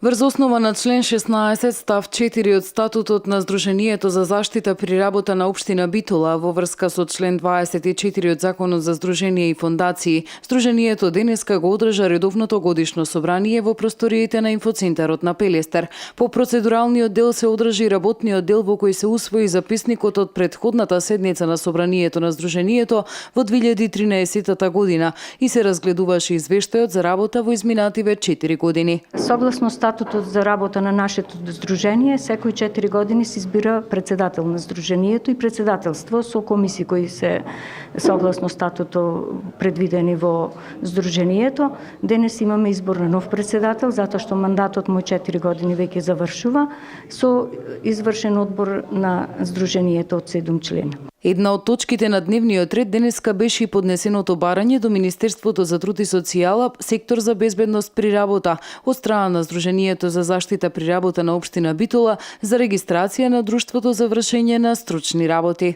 Врз основа на член 16 став 4 од статутот на Сдруженијето за заштита при работа на општина Битола во врска со член 24 од Законот за Сдруженија и фондации, Сдруженијето денеска го одржа редовното годишно собрание во просториите на инфоцентарот на Пелестер. По процедуралниот дел се одржи работниот дел во кој се усвои записникот од претходната седница на собранието на Сдруженијето во 2013 година и се разгледуваше извештајот за работа во изминативе 4 години. Согласно статутот за работа на нашето здружение, секои 4 години се избира председател на здружението и председателство со комисии кои се согласно статутот предвидени во здружението. Денес имаме избор на нов председател, затоа што мандатот му 4 години веќе завршува, со извршен одбор на здружението од 7 члена. Една од точките на дневниот ред денеска беше и поднесеното барање до Министерството за труд и социјала, сектор за безбедност при работа, од страна на Сдруженијето за заштита при работа на општина Битола за регистрација на друштвото за вршење на стручни работи.